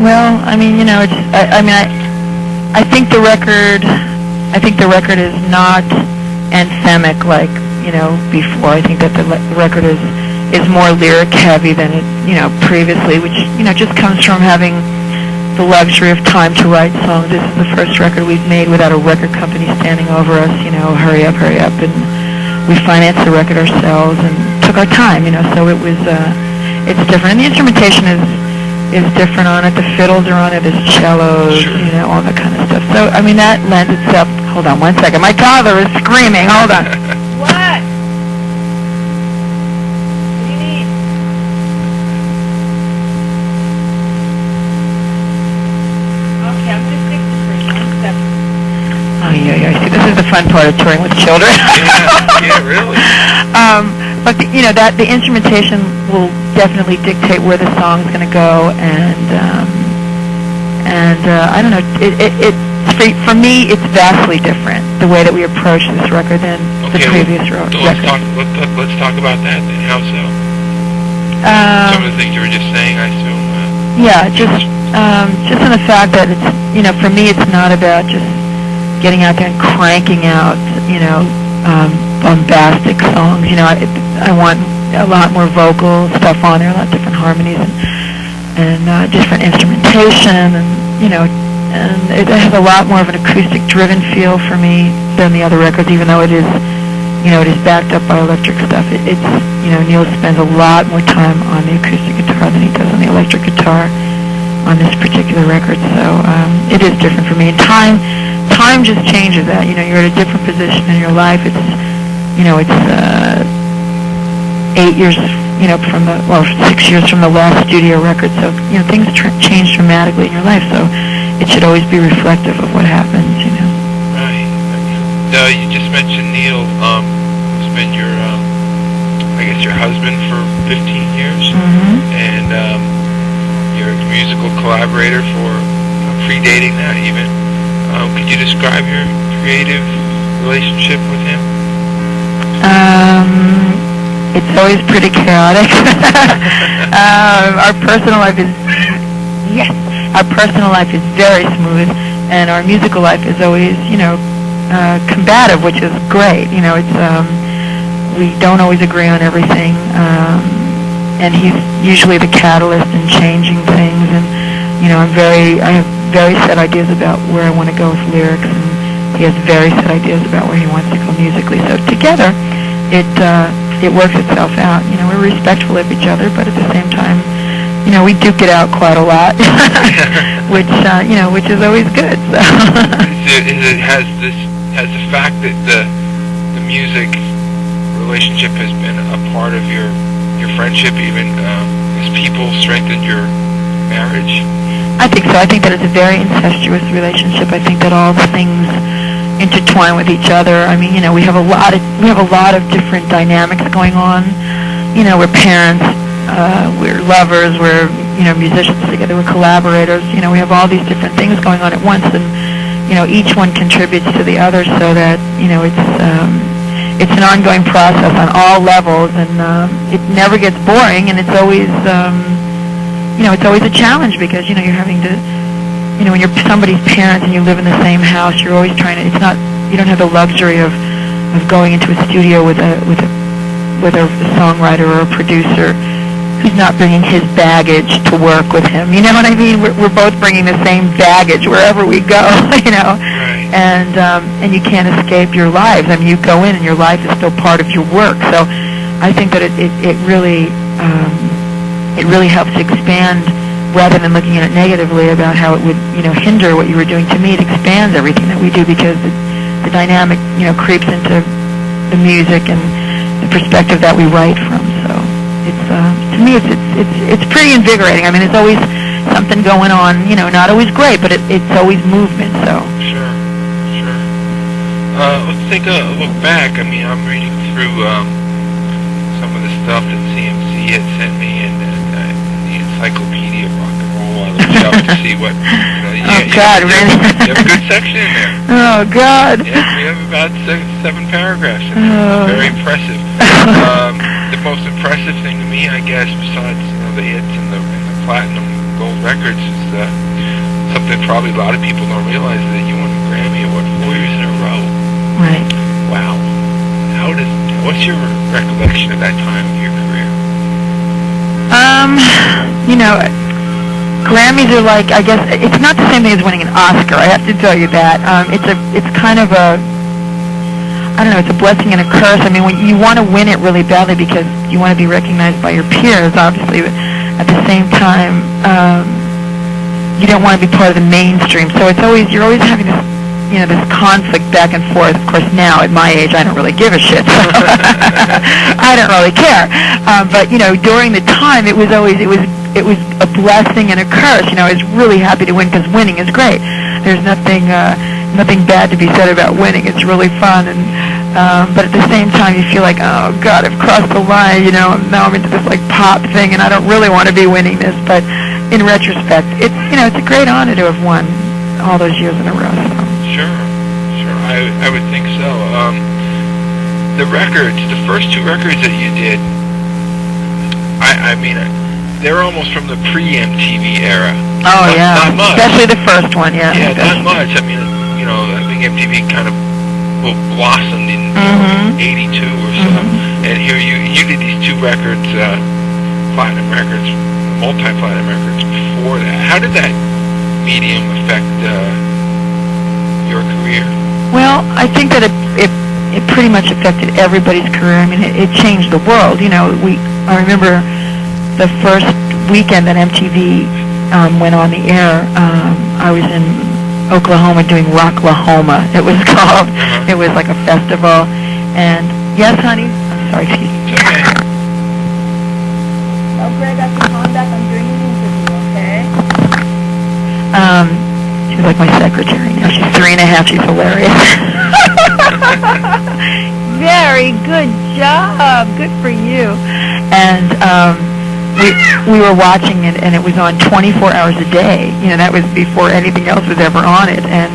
Well, I mean, it's. I think the record. I think the record is not anthemic like before. I think that the record is more lyric heavy than it previously, which just comes from having the luxury of time to write songs. This is the first record we've made without a record company standing over us. Hurry up, and we financed the record ourselves and took our time. So it was. It's different, and the instrumentation is different on it. The fiddles are on it. There's cellos, sure. All that kind of stuff. So that lends itself. Hold on one second. My toddler is screaming. Hold on. What? What do you need? Okay, I'm going to fix the screen. 1 second. Oh, yeah. See, this is the fun part of touring with children. Yeah, really. But the instrumentation will definitely dictate where the song's going to go, and I don't know. For me, it's vastly different the way that we approach this record than the previous record. Let's talk about that. Then. How so? Some of the things you were just saying, I assume. Yeah, just in the fact that it's for me, it's not about just getting out there and cranking out bombastic songs. I want a lot more vocal stuff on there, a lot of different harmonies and different instrumentation, and it has a lot more of an acoustic-driven feel for me than the other records, even though it is backed up by electric stuff. It's Neil spends a lot more time on the acoustic guitar than he does on the electric guitar on this particular record. So it is different for me. And time just changes that. You're at a different position in your life. It's 8 years, 6 years from the last studio record. So things change dramatically in your life. So it should always be reflective of what happens. Right. You just mentioned Neil. Who's been your, your husband for 15 years, and your musical collaborator for predating that even. Could you describe your creative relationship with him? It's always pretty chaotic. Our personal life is very smooth, and our musical life is always combative, which is great. It's we don't always agree on everything, and he's usually the catalyst in changing things, and I have very set ideas about where I want to go with lyrics, and he has very set ideas about where he wants to go musically. So together, it works itself out. We're respectful of each other, but at the same time, we duke it out quite a lot, which is always good. So. Has the fact that the music relationship has been a part of your friendship, even as people strengthened your marriage? I think so. I think that it's a very incestuous relationship. I think that all the things intertwine with each other. I mean, we have a lot of different dynamics going on. We're parents, we're lovers, we're musicians together, we're collaborators. We have all these different things going on at once, and each one contributes to the other, so that it's an ongoing process on all levels, and it never gets boring, and it's always it's always a challenge, because you're having to when you're somebody's parents and you live in the same house, you're always trying to. You don't have the luxury of going into a studio with a songwriter or a producer who's not bringing his baggage to work with him. You know what I mean? We're both bringing the same baggage wherever we go. Right. And you can't escape your lives. I mean, you go in and your life is still part of your work. So I think that it really helps expand, rather than looking at it negatively about how it would, hinder what you were doing. To me, it expands everything that we do, because the dynamic, creeps into the music and the perspective that we write from. So it's, to me, it's pretty invigorating. I mean, there's always something going on, not always great, but it's always movement. So sure. Let's take a look back. I mean, I'm reading through some of the stuff that CMC had sent me, and the Encyclopedia of Rock and Roll. I looked up to see what. God, really? You have a good section in there. Oh, God. Yes, we have about seven paragraphs in there. It's very impressive. The most impressive thing to me, I guess, besides the hits and the platinum gold records is something probably a lot of people don't realize, that you won a Grammy Award 4 years in a row. Right. Wow. What's your recollection of that time of your career? You know, Grammys are like, I guess, it's not the same thing as winning an Oscar, I have to tell you that. It's kind of a, I don't know, it's a blessing and a curse. I mean, when you want to win it really badly because you want to be recognized by your peers, obviously, but at the same time, you don't want to be part of the mainstream. So you're always having this, you know, this conflict back and forth. Of course, now at my age, I don't really give a shit. So I don't really care. But you know, during the time, it was a blessing and a curse. You know, I was really happy to win because winning is great. There's nothing bad to be said about winning. It's really fun, and but at the same time, you feel like, oh God, I've crossed the line. You know, now I'm into this like pop thing, and I don't really want to be winning this. But in retrospect, it's a great honor to have won all those years in a row. So. Sure. I would think so. The records, the first two records that you did, I mean, they're almost from the pre-MTV era. Oh, yeah. Not much. Especially the first one, yeah. Yeah, not much. I mean, you know, I think MTV kind of blossomed in 82 or so. And here you did these two records, platinum records, multi-platinum records before that. How did that medium affect your career? Well, I think that it pretty much affected everybody's career. I mean, it changed the world. You know, I remember the first weekend that MTV went on the air. I was in Oklahoma doing Rocklahoma. It was called. It was like a festival. And yes, honey. I'm sorry. Excuse me. It's okay. Oh, Greg, I can calm back. I'm doing an interview. Okay. She's like my secretary now. She's 3.5. She's hilarious. Very good job. Good for you. And we were watching it, and it was on 24 hours a day. You know, that was before anything else was ever on it. And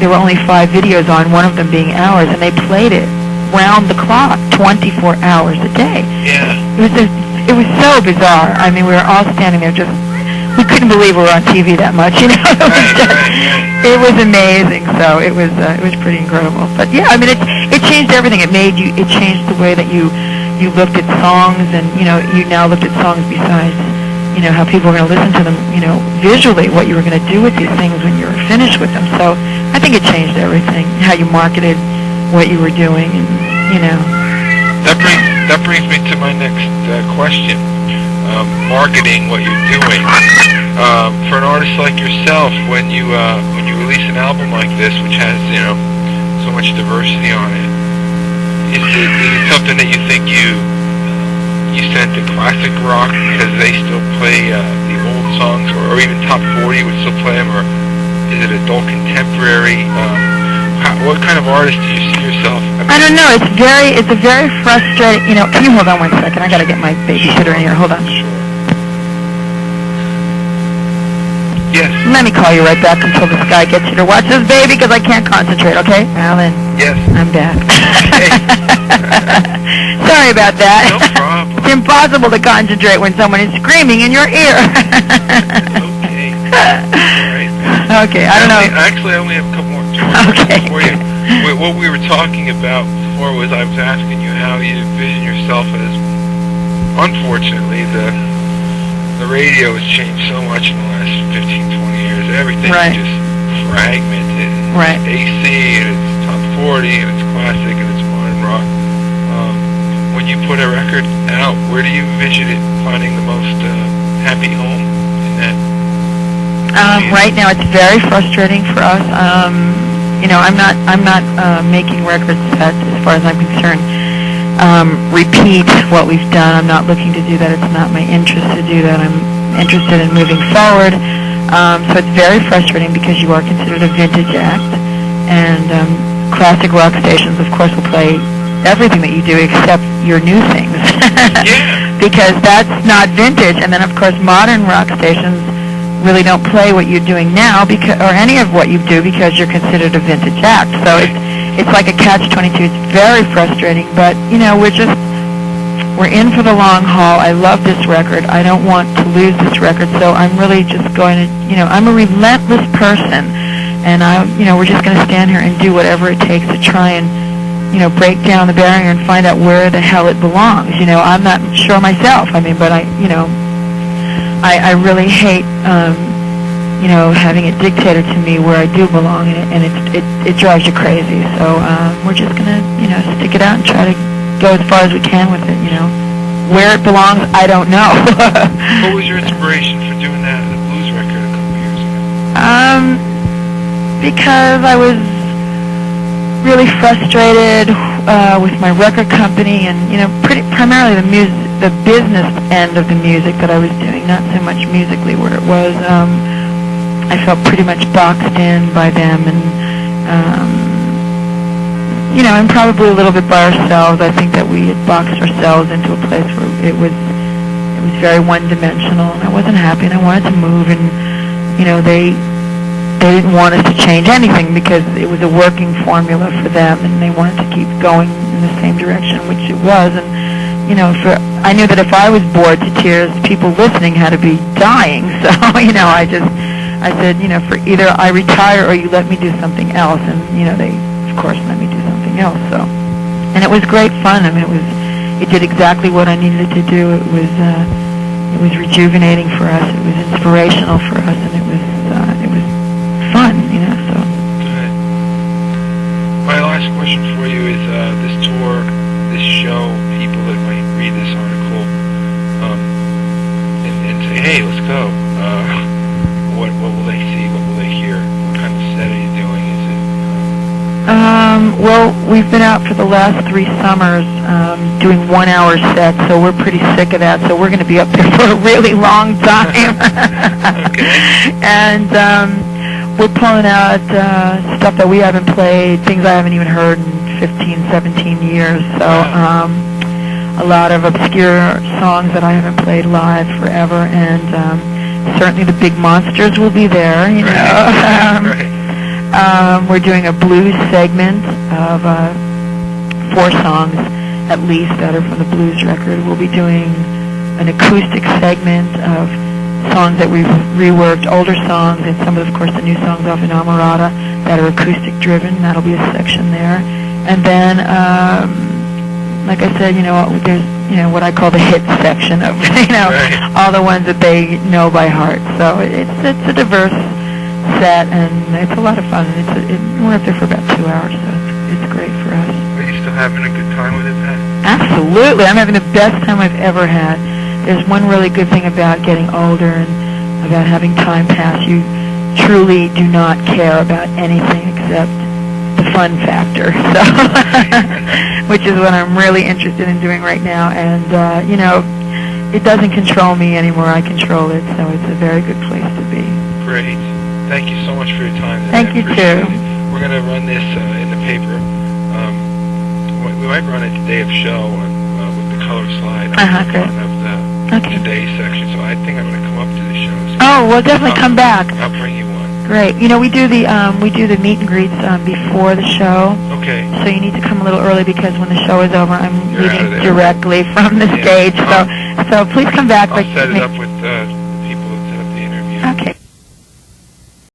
there were only 5 videos on, one of them being ours, and they played it round the clock, 24 hours a day. Yeah. It was so bizarre. I mean, we were all standing there just. We couldn't believe we were on TV that much, you know. It was amazing. So it was pretty incredible. But yeah, I mean, it changed everything. It changed the way that you looked at songs, and you know, you now looked at songs besides, you know, how people were going to listen to them, you know, visually, what you were going to do with these things when you were finished with them. So I think it changed everything. How you marketed what you were doing, and you know. That brings me to my next question. Marketing what you're doing. For an artist like yourself, when you release an album like this, which has, you know, so much diversity on it, is it something that you think you send to classic rock because they still play the old songs, or even top 40 would still play them, or is it adult contemporary? What kind of artist do you see yourself? I don't know. It's a very frustrating. You know, can you hold on 1 second? I got to get my babysitter in here. Hold on. Sure. Yes. Let me call you right back until this guy gets here to watch this baby, because I can't concentrate. Okay, Alan. Yes. I'm back. Okay. Sorry about that. No problem. It's impossible to concentrate when someone is screaming in your ear. Okay. All right. Okay. I don't know. Actually, I only have a couple more Okay. for you. What we were talking about before was, I was asking you how you envision yourself as, unfortunately, the radio has changed so much in the last 15, 20 years. Everything is just fragmented. Right. It's AC, and it's top 40, and it's classic, and it's modern rock. When you put a record out, where do you envision it finding the most happy home in that? Right now, it's very frustrating for us. You know, I'm not making records that, as far as I'm concerned, repeat what we've done. I'm not looking to do that. It's not my interest to do that. I'm interested in moving forward. So it's very frustrating because you are considered a vintage act, and classic rock stations, of course, will play everything that you do except your new things. Because that's not vintage. And then, of course, modern rock stations really don't play what you're doing now, or any of what you do, because you're considered a vintage act. So it's like a catch-22. It's very frustrating, but you know, we're just we're in for the long haul. I love this record. I don't want to lose this record, so I'm really just going to, I'm a relentless person, and we're just going to stand here and do whatever it takes to try and, break down the barrier and find out where the hell it belongs. I'm not sure myself. I mean, but I really hate, having it dictated to me where I do belong, and it drives you crazy. So we're just going to, stick it out and try to go as far as we can with it. Where it belongs, I don't know. What was your inspiration for doing the blues record a couple years ago? Because I was really frustrated with my record company and, primarily the business end of the music that I was doing, not so much musically where it was. I felt pretty much boxed in by them, and and probably a little bit by ourselves. I think that we had boxed ourselves into a place where it was very one-dimensional, and I wasn't happy, and I wanted to move, and they didn't want us to change anything because it was a working formula for them, and they wanted to keep going in the same direction, which it was. And I knew that if I was bored to tears, people listening had to be dying. So I said, for either I retire or you let me do something else, and they of course let me do something else. So, and it was great fun. I mean, it did exactly what I needed it to do. It was rejuvenating for us. It was inspirational for us, and it was fun. So. Good. My last question for you is this tour, this show, people that might read this article and say, hey, let's go. What will they see? What will they hear? What kind of set are you doing? Is it? Well, we've been out for the last 3 summers doing 1-hour sets, so we're pretty sick of that. So we're going to be up there for a really long time. Okay. And we're pulling out stuff that we haven't played, things I haven't even heard in 15, 17 years. So a lot of obscure songs that I haven't played live forever, and certainly the big monsters will be there. Right. We're doing a blues segment of 4 songs at least that are from the blues record. We'll be doing an acoustic segment of songs that we've reworked, older songs, and some of course, the new songs off Inamorata that are acoustic driven. That'll be a section there. And then, like I said, there's, what I call the hit section of, Right. all the ones that they know by heart. So it's a diverse set, and it's a lot of fun. We're up there for about 2 hours, so it's great for us. Are you still having a good time with it, Pat? Absolutely. I'm having the best time I've ever had. There's one really good thing about getting older and about having time pass. You truly do not care about anything except the fun factor. So, which is what I'm really interested in doing right now. And, it doesn't control me anymore. I control it. So it's a very good place to be. Great. Thank you so much for your time today. Thank you, too. We're going to run this in the paper. We might run it the day of show with the color slide on Good. of the today's section. So I think I'm going to come up to the show. So Oh, well, definitely come back. I'll bring you one. Great. We do the meet and greets before the show. Okay. So you need to come a little early because when the show is over, I'm You're out of leaving there. directly from the stage. So please come back. I'll set it up with